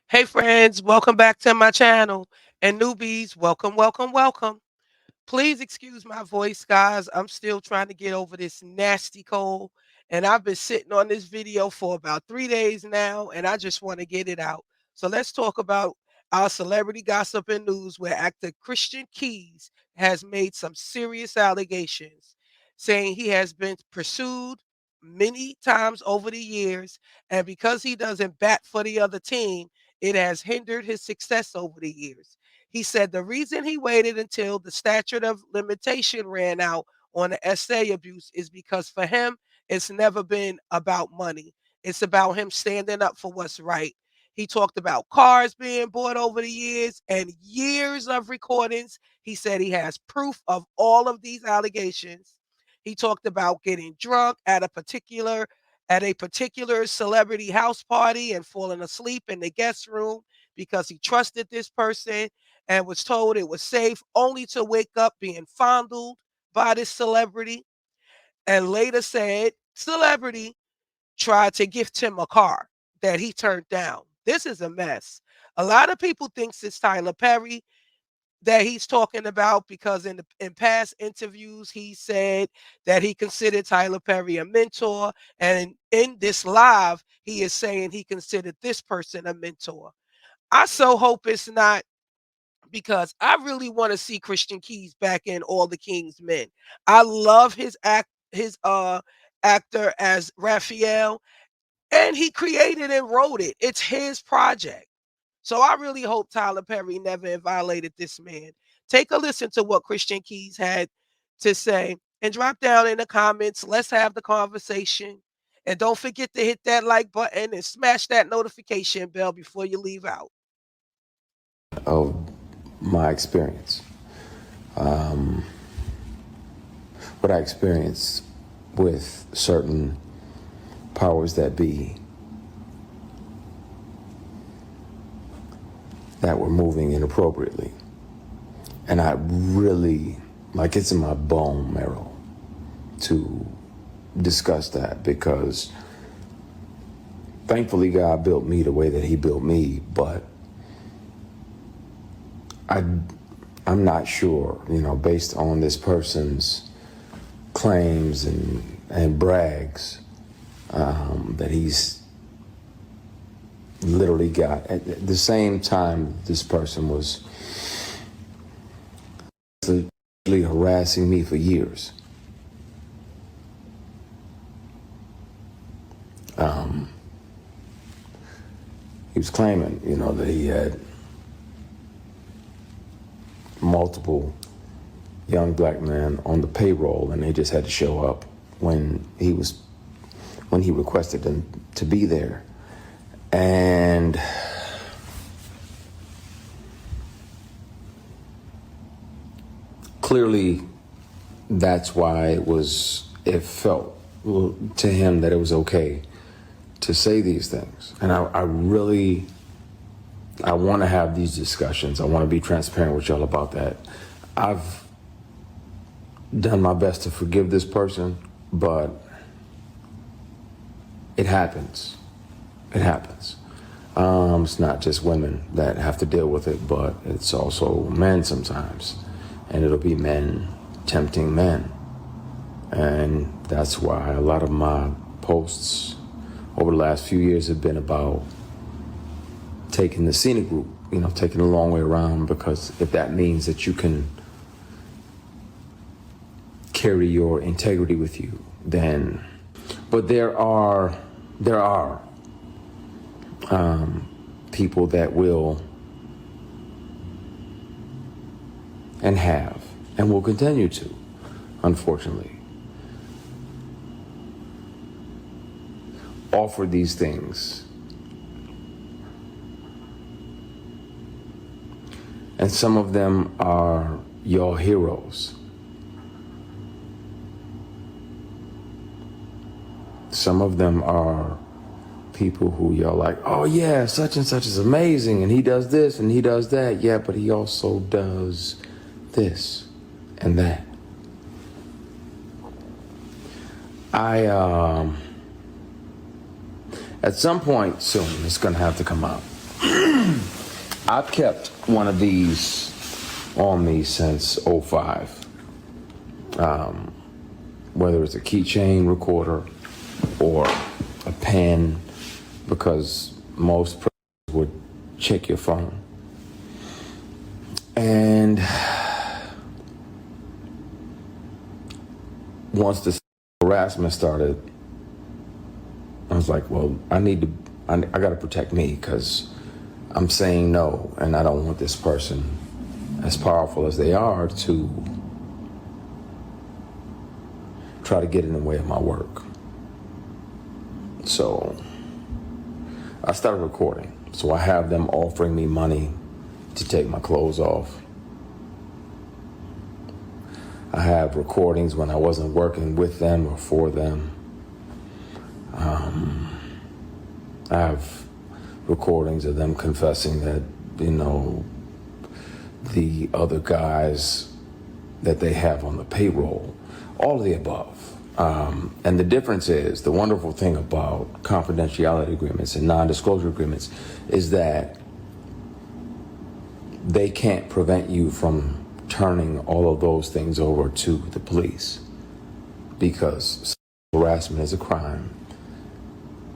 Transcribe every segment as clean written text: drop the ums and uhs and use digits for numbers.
Hey friends, welcome back to my channel. And newbies, welcome, welcome, welcome. Please excuse my voice, guys. I'm still trying to get over this nasty cold. And I've been sitting on this video for about 3 days now, and I just want to get it out. So let's talk about our celebrity gossip and news where actor Christian Keyes has made some serious allegations, saying he has been pursued many times over the years, and because he doesn't bat for the other team, it has hindered his success over the years. He said the reason he waited until the statute of limitation ran out on the essay abuse is because for him, it's never been about money. It's about him standing up for what's right. He talked about cars being bought over the years and years of recordings. He said he has proof of all of these allegations. He talked about getting drunk at a particular celebrity house party and falling asleep in the guest room because he trusted this person and was told it was safe, only to wake up being fondled by this celebrity, and later said celebrity tried to gift him a car that he turned down. This is a mess. A lot of people thinks it's Tyler Perry that he's talking about because in past interviews he said that he considered Tyler Perry a mentor, and in this live he is saying he considered this person a mentor. I so hope it's not, because I really want to see Christian Keyes back in All the King's Men. I love his actor as Raphael, and he created and wrote it. It's his project. So I really hope Tyler Perry never violated this man. Take a listen to what Christian Keyes had to say and drop down in the comments. Let's have the conversation. And don't forget to hit that like button and smash that notification bell before you leave out. Of my experience. What I experienced with certain powers that be that were moving inappropriately. And I really, like, it's in my bone marrow to discuss that, because thankfully God built me the way that he built me, but I'm not sure, based on this person's claims and brags, that he's literally got. At the same time, this person was literally harassing me for years. He was claiming, that he had multiple young black men on the payroll, and they just had to show up when he requested them to be there. And clearly that's why it felt to him that it was okay to say these things. And I want to have these discussions. I want to be transparent with y'all about that. I've done my best to forgive this person, but it happens. It happens. It's not just women that have to deal with it, but it's also men sometimes. And it'll be men tempting men. And that's why a lot of my posts over the last few years have been about taking the scenic route, taking the long way around, because if that means that you can carry your integrity with you, then. But there are people that will and have and will continue to, unfortunately, offer these things. And some of them are your heroes. Some of them are people who you're like, oh yeah, such and such is amazing, and he does this and he does that. Yeah, but he also does this and that. At some point soon, it's gonna have to come out. I've kept one of these on me since '05. Whether it's a keychain recorder or a pen, because most prisoners would check your phone. And once the harassment started, I was like, well, I got to protect me, because I'm saying no, and I don't want this person, as powerful as they are, to try to get in the way of my work. So I started recording. So I have them offering me money to take my clothes off. I have recordings when I wasn't working with them or for them. I have recordings of them confessing that, the other guys that they have on the payroll, all of the above. And the difference is, the wonderful thing about confidentiality agreements and non-disclosure agreements is that they can't prevent you from turning all of those things over to the police, because harassment is a crime.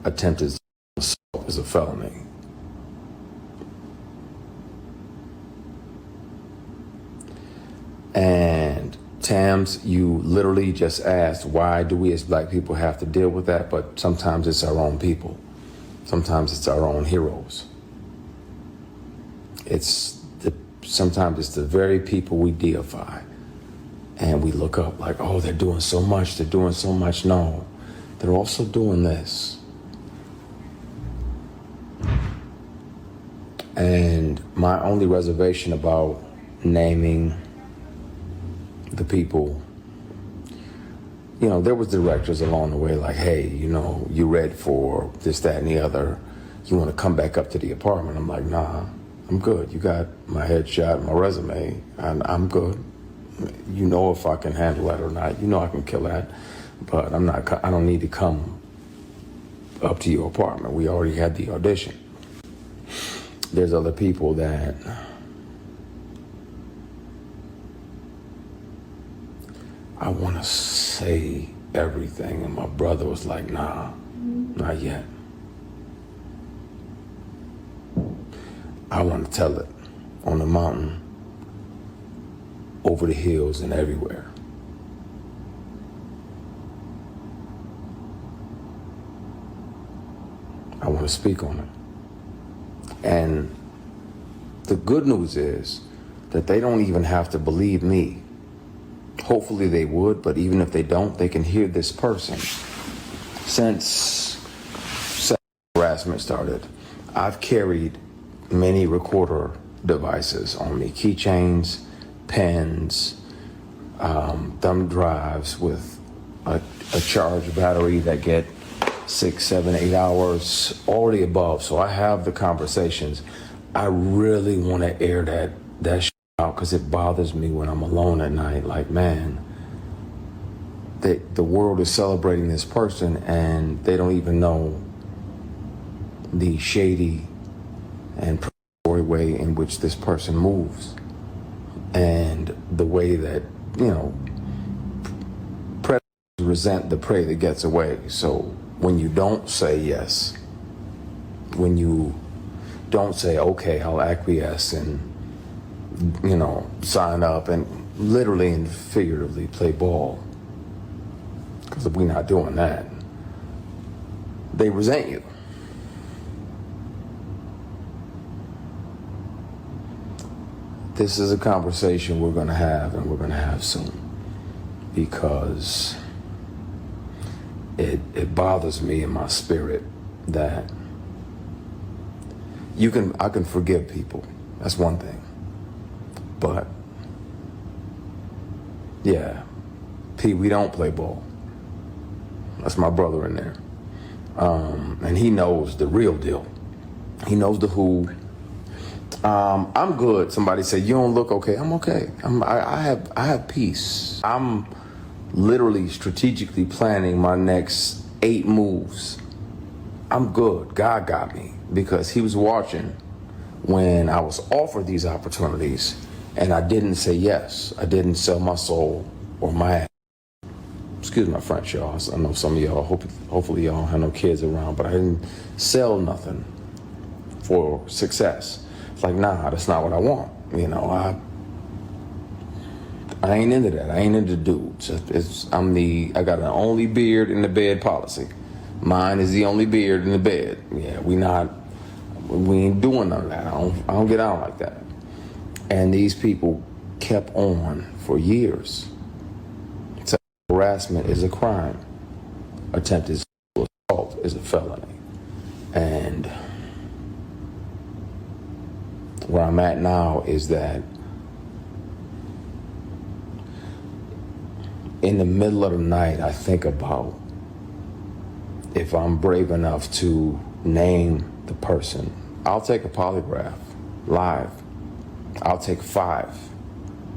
Attempted assault is a felony. And Tams, you literally just asked, why do we as black people have to deal with that? But sometimes it's our own people. Sometimes it's our own heroes. Sometimes it's the very people we deify. And we look up like, oh, they're doing so much, they're doing so much. No, they're also doing this. And my only reservation about naming the people, there was directors along the way like, hey, you read for this, that, and the other. You want to come back up to the apartment? I'm like, nah, I'm good. You got my headshot, my resume, and I'm good. If I can handle that or not. I can kill that, but I don't need to come up to your apartment. We already had the audition. There's other people that I want to say everything, and my brother was like, nah, not yet. I want to tell it on the mountain, over the hills, and everywhere. I want to speak on it. And the good news is that they don't even have to believe me. Hopefully they would, but even if they don't, they can hear this person. Since sexual harassment started, I've carried many recorder devices on me, keychains, pens, thumb drives with a charged battery that get 6, 7, 8 hours, all the above. So I have the conversations. I really want to air that shit out, because it bothers me when I'm alone at night. Like, man, the world is celebrating this person, and they don't even know the shady and predatory way in which this person moves, and the way that predators resent the prey that gets away. So when you don't say yes, when you don't say, okay, I'll acquiesce and, sign up and literally and figuratively play ball, because if we're not doing that, they resent you. This is a conversation we're going to have, and we're going to have soon, because it bothers me in my spirit that I can forgive people. That's one thing. But yeah, P, we don't play ball. That's my brother in there. And he knows the real deal. He knows the who. I'm good. Somebody said, you don't look okay. I'm okay. I have peace. I'm literally strategically planning my next 8 moves. I'm good. God got me, because he was watching when I was offered these opportunities and I didn't say yes. I didn't sell my soul or my, excuse my French, y'all. I know some of y'all, hopefully y'all have no kids around, but I didn't sell nothing for success. It's like, nah, that's not what I want. You know, I ain't into that. I ain't into dudes. I got an only beard in the bed policy. Mine is the only beard in the bed. Yeah, we ain't doing none of that. I don't get out like that. And these people kept on for years. Sexual harassment is a crime. Attempted sexual assault is a felony. And where I'm at now is that in the middle of the night, I think about if I'm brave enough to name the person. I'll take a polygraph live. I'll take 5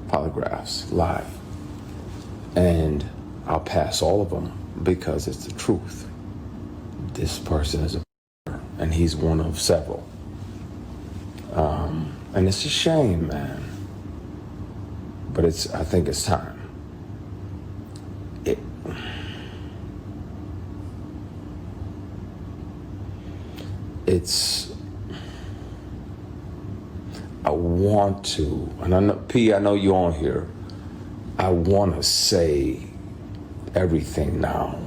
polygraphs live. And I'll pass all of them because it's the truth. This person is a and he's one of several. And it's a shame, man. But I think it's time. I want to, and I know, P, I know you're on here. I want to say everything now.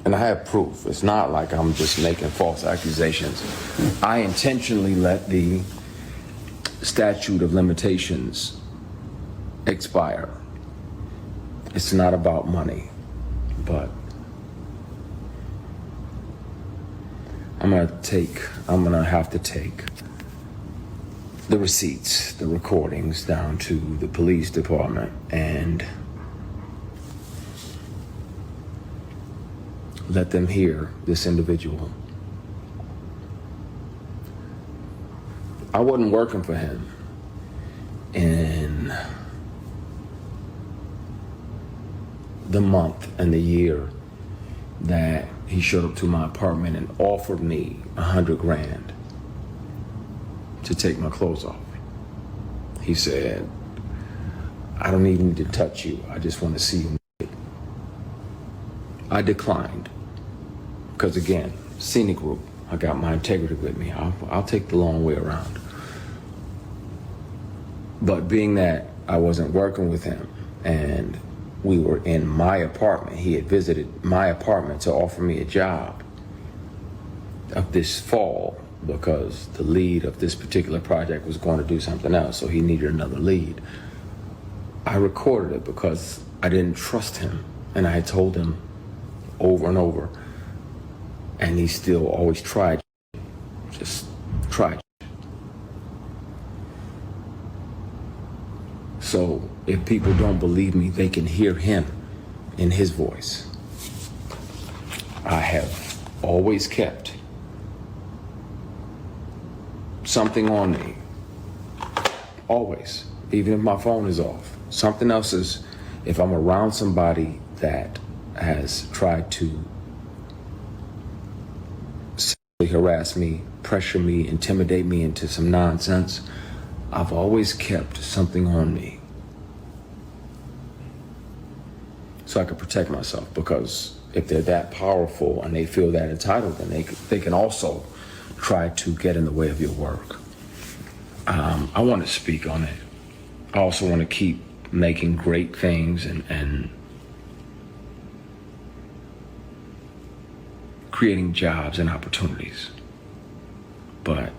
And I have proof. It's not like I'm just making false accusations. I intentionally let the statute of limitations expire. It's not about money, but I'm gonna have to take the receipts, the recordings down to the police department and let them hear this individual. I wasn't working for him in the month and the year that he showed up to my apartment and offered me $100,000 to take my clothes off. He said, I don't even need to touch you. I just want to see you naked. I declined. Because again, scenic route. I got my integrity with me. I'll take the long way around. But being that I wasn't working with him and we were in my apartment, he had visited my apartment to offer me a job of this fall because the lead of this particular project was going to do something else, so he needed another lead. I recorded it because I didn't trust him, and I had told him over and over, and he still always tried. Just tried. So if people don't believe me, they can hear him in his voice. I have always kept something on me. Always. Even if my phone is off. Something else is, if I'm around somebody that has tried to sexually harass me, pressure me, intimidate me into some nonsense, I've always kept something on me so I could protect myself, because if they're that powerful and they feel that entitled, then they can also try to get in the way of your work. I want to speak on it. I also want to keep making great things and creating jobs and opportunities. But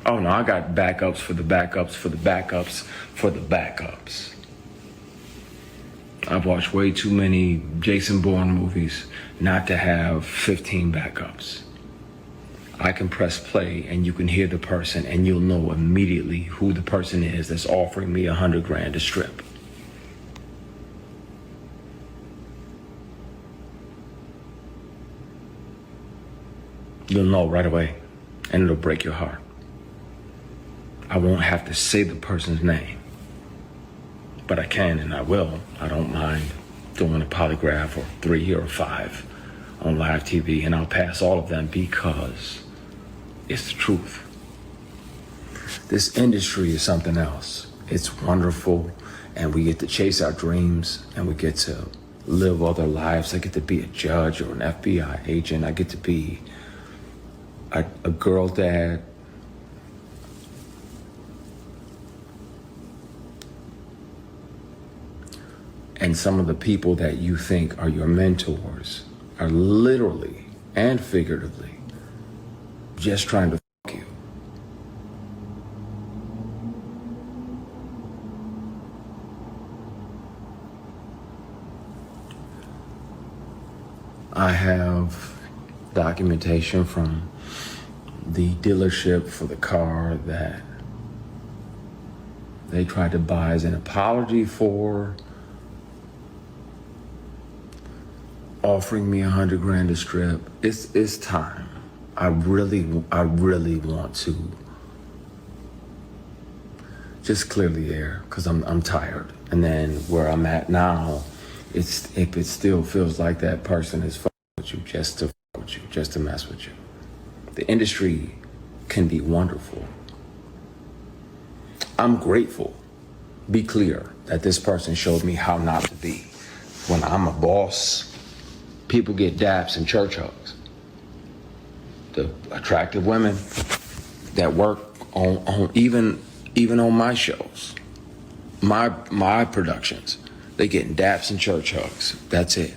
oh no, I got backups for the backups for the backups for the backups. I've watched way too many Jason Bourne movies not to have 15 backups. I can press play and you can hear the person and you'll know immediately who the person is that's offering me $100,000 to strip. You'll know right away, and it'll break your heart. I won't have to say the person's name, but I can and I will. I don't mind doing a polygraph or 3 or 5 on live TV, and I'll pass all of them because It's the truth. This industry is something else. It's wonderful, and we get to chase our dreams, and we get to live other lives. I get to be a judge or an FBI agent. I get to be a girl dad. And some of the people that you think are your mentors are literally and figuratively just trying to fuck you. I have documentation from the dealership for the car that they tried to buy as an apology for offering me $100,000 a strip. It's time. I really want to just clear the air because I'm tired. And then where I'm at now, if it still feels like that person is fucking with you just to fuck with you, just to mess with you. The industry can be wonderful. I'm grateful. Be clear that this person showed me how not to be. When I'm a boss, people get daps and church hugs. The attractive women that work on even on my shows, my productions, they getting daps and church hugs. That's it.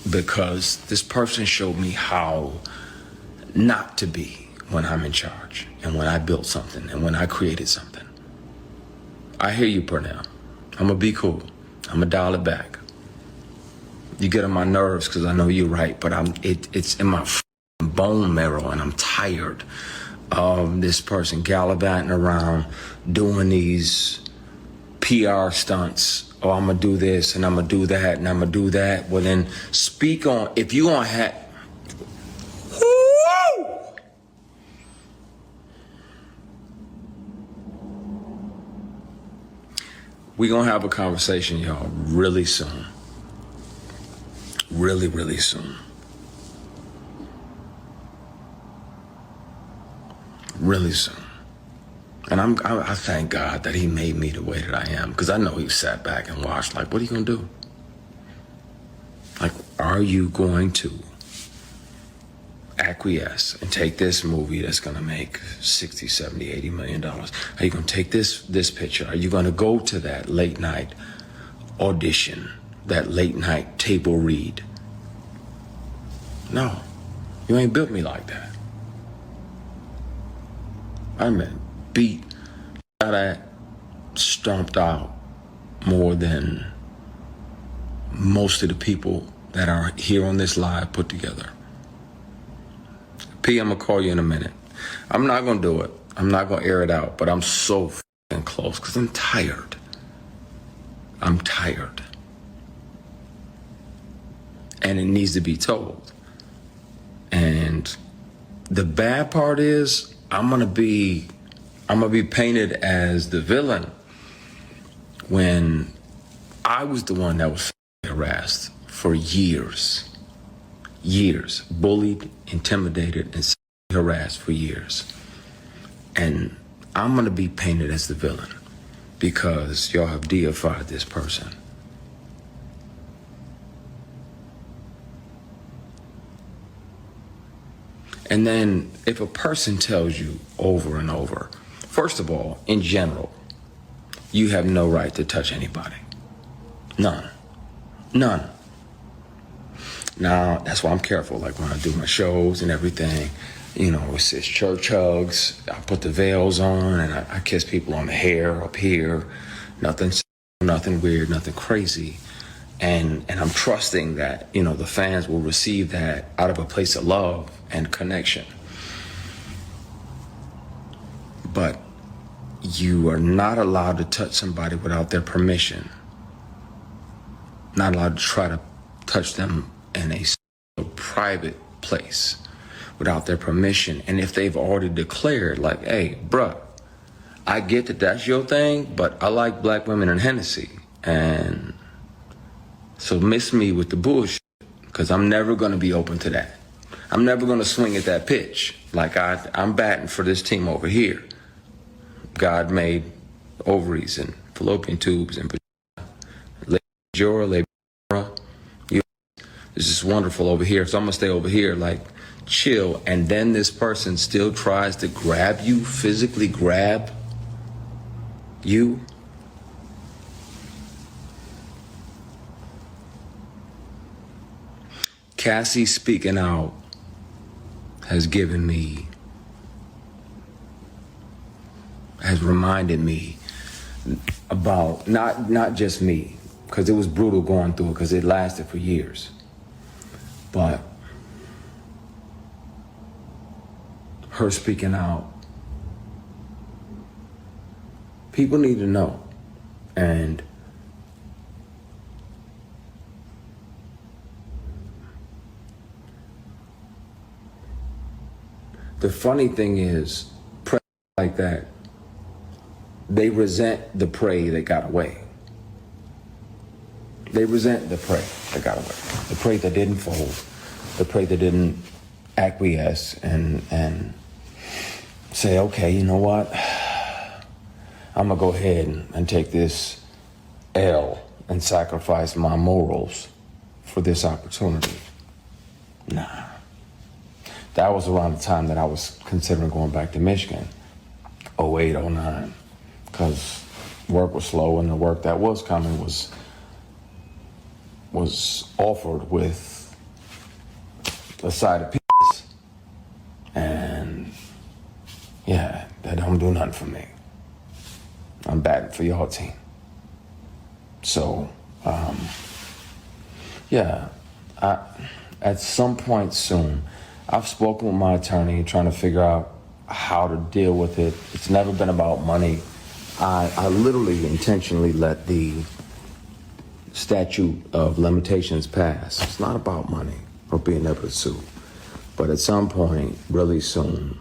Because this person showed me how not to be when I'm in charge and when I built something and when I created something. I hear you, Purnell. I'm gonna be cool. I'm gonna dial it back. You get on my nerves because I know you're right, but it's in my bone marrow, and I'm tired of this person gallivanting around doing these PR stunts. Oh, I'm gonna do this and I'm gonna do that and I'm gonna do that. Well, then speak on, if you gonna have, we gonna have a conversation, y'all, really soon. Really soon. Really soon. And I thank God that he made me the way that I am, because I know he sat back and watched, like, what are you gonna do? Like, are you going to acquiesce and take this movie that's gonna make 60, 70, 80 million dollars? Are you gonna take this picture? Are you gonna go to that late night audition, that late night table read? No, you ain't built me like that. I've been beat, shot at, stomped out more than most of the people that are here on this live put together. P, I'm gonna call you in a minute. I'm not gonna do it. I'm not gonna air it out, but I'm so fucking close because I'm tired. I'm tired. And it needs to be told. And the bad part is I'm gonna be painted as the villain when I was the one that was harassed for years, bullied, intimidated, and harassed for years. And I'm gonna be painted as the villain because y'all have deified this person. And then if a person tells you over and over, first of all, in general, you have no right to touch anybody. None. Now, that's why I'm careful. Like when I do my shows and everything, you know, it's church hugs. I put the veils on and I kiss people on the hair up here. Nothing weird, nothing crazy. And I'm trusting that, you know, the fans will receive that out of a place of love and connection. But you are not allowed to touch somebody without their permission. Not allowed to try to touch them in a private place without their permission. And if they've already declared, like, hey, bruh, I get that that's your thing, but I like black women and Hennessy. And so miss me with the bullshit, because I'm never going to be open to that. I'm never going to swing at that pitch. Like I'm batting for this team over here. God made ovaries and fallopian tubes and labia. This is wonderful over here. So I'm going to stay over here, like, chill. And then this person still tries to grab you, physically grab you. Cassie speaking out has reminded me about not just me, because it was brutal going through it, because it lasted for years. But her speaking out, people need to know. And the funny thing is, prey like that, they resent the prey that got away. They resent the prey that got away. The prey that didn't fold. The prey that didn't acquiesce and say, okay, you know what? I'm gonna go ahead and take this L and sacrifice my morals for this opportunity. Nah. That was around the time that I was considering going back to Michigan, 08, 09, because work was slow, and the work that was coming was offered with a side of peace. And yeah, that don't do nothing for me. I'm batting for y'all team. So, at some point soon, I've spoken with my attorney trying to figure out how to deal with it. It's never been about money. I literally intentionally let the statute of limitations pass. It's not about money or being able to sue. But at some point, really soon,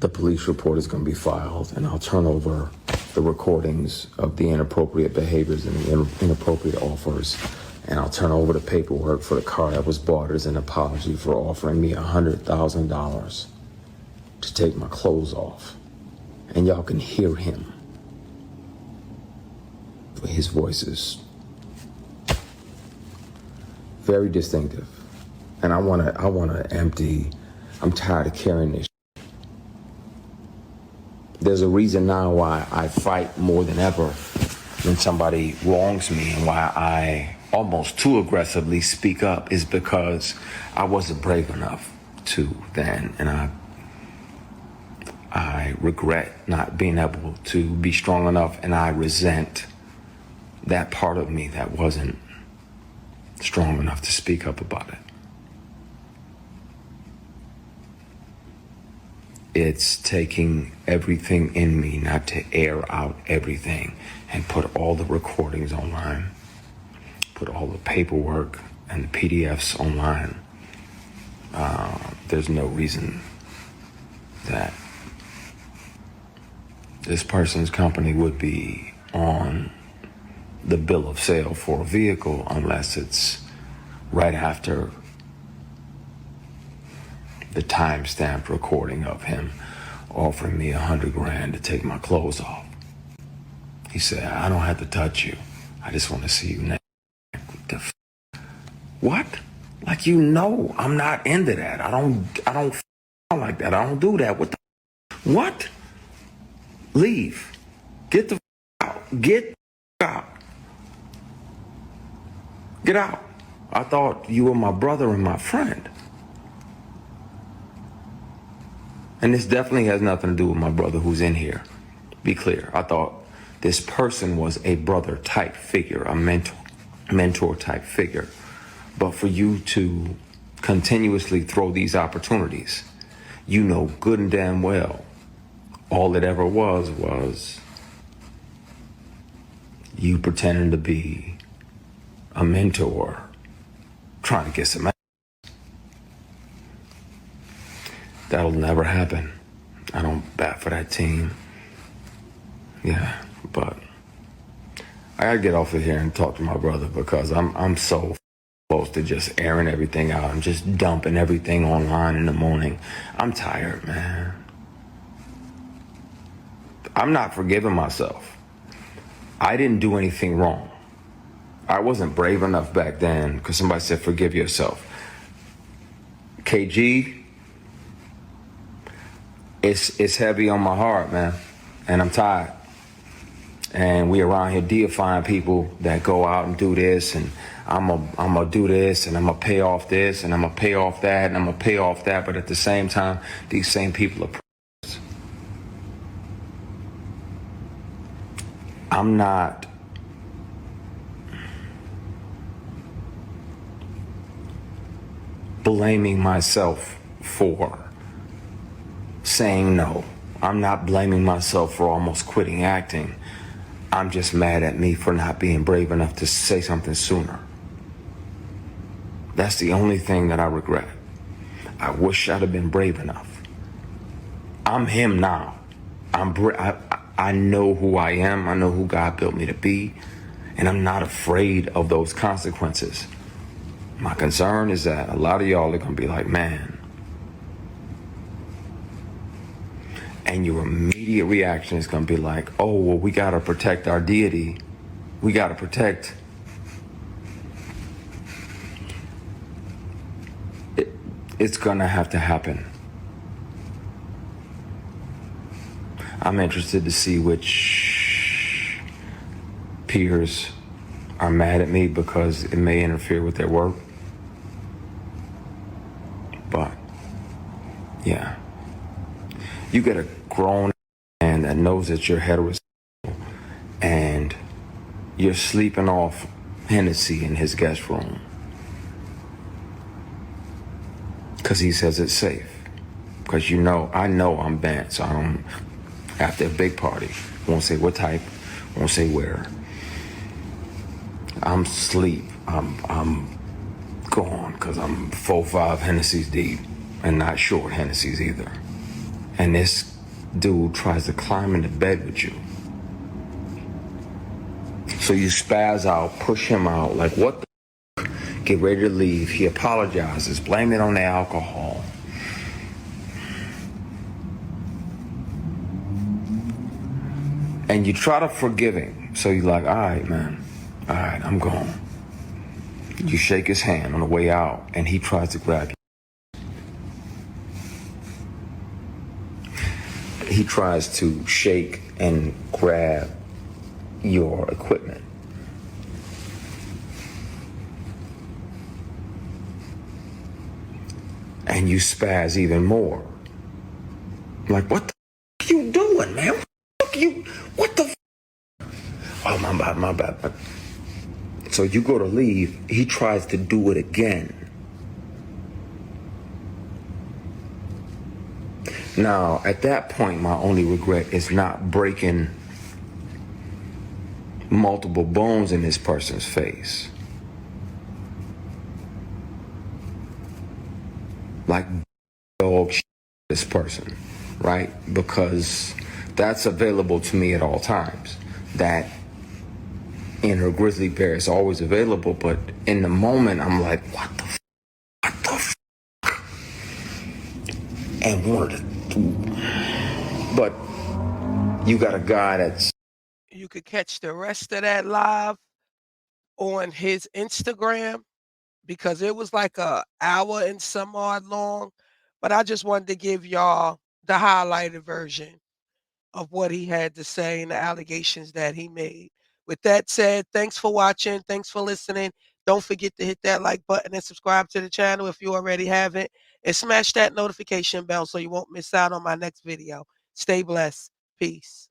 the police report is going to be filed, and I'll turn over the recordings of the inappropriate behaviors and the inappropriate offers, and I'll turn over the paperwork for the car that was bought as an apology for offering me $100,000 to take my clothes off. And y'all can hear him. His voice is very distinctive. And I wanna empty. I'm tired of carrying this. There's a reason now why I fight more than ever when somebody wrongs me, and why I almost too aggressively speak up is because I wasn't brave enough to then, and I regret not being able to be strong enough, and I resent that part of me that wasn't strong enough to speak up about it. It's taking everything in me not to air out everything and put all the recordings online, put all the paperwork and the PDFs online. There's no reason that this person's company would be on the bill of sale for a vehicle unless it's right after the time-stamped recording of him offering me $100,000 to take my clothes off. He said, I don't have to touch you. I just want to see you naked. What? Like, you know, I'm not into that. I don't like that. I don't do that. What? Leave. Get the out. Get out. Get out. I thought you were my brother and my friend. And this definitely has nothing to do with my brother who's in here. Be clear. I thought this person was a brother type figure, a mentor type figure. But for you to continuously throw these opportunities, you know good and damn well all it ever was you pretending to be a mentor trying to get some. That'll never happen. I don't bat for that team. Yeah, but I gotta get off of here and talk to my brother because I'm so Close to just airing everything out and just dumping everything online in the morning. I'm tired, man. I'm not forgiving myself. I didn't do anything wrong. I wasn't brave enough back then because somebody said forgive yourself. KG, it's heavy on my heart, man, and I'm tired. And we around here deifying people that go out and do this, and I'm gonna do this, and I'm gonna pay off this, and I'm gonna pay off that, and I'm gonna pay off that. But at the same time, these same people are. I'm not blaming myself for saying no. I'm not blaming myself for almost quitting acting. I'm just mad at me for not being brave enough to say something sooner. That's the only thing that I regret. I wish I'd have been brave enough. I'm him now. I know who I am. I know who God built me to be. And I'm not afraid of those consequences. My concern is that a lot of y'all are going to be like, man. And your immediate reaction is going to be like, oh, well, we got to protect our deity. We got to protect. It's going to have to happen. I'm interested to see which peers are mad at me because it may interfere with their work. But, yeah. You get a grown man that knows that you're heterosexual and you're sleeping off Hennessy in his guest room because he says it's safe. Because I know I'm bent, so I don't, after a big party, won't say what type, won't say where. I'm asleep. I'm gone because I'm 4-5 Hennessy's deep and not short Hennessy's either. And this dude tries to climb into bed with you. So you spaz out, push him out, like what the get ready to leave. He apologizes, blame it on the alcohol. And you try to forgive him. So you're like, all right, man, all right, I'm gone. You shake his hand on the way out, and he tries to grab you. He tries to shake and grab your equipment. And you spaz even more. Like, what the f*** you doing, man? What the f***? Oh, my bad. So you go to leave, he tries to do it again. Now, at that point, my only regret is not breaking multiple bones in this person's face. Like dog shit this person, right? Because that's available to me at all times. That inner grizzly bear is always available, but in the moment, I'm like, what the f***? What the f***? And wanted to. But you got a guy that's. You could catch the rest of that live on his Instagram because it was like a hour and some odd long. But I just wanted to give y'all the highlighted version of what he had to say and the allegations that he made. With that said, thanks for watching. Thanks for listening. Don't forget to hit that like button and subscribe to the channel if you already haven't. And smash that notification bell so you won't miss out on my next video. Stay blessed. Peace.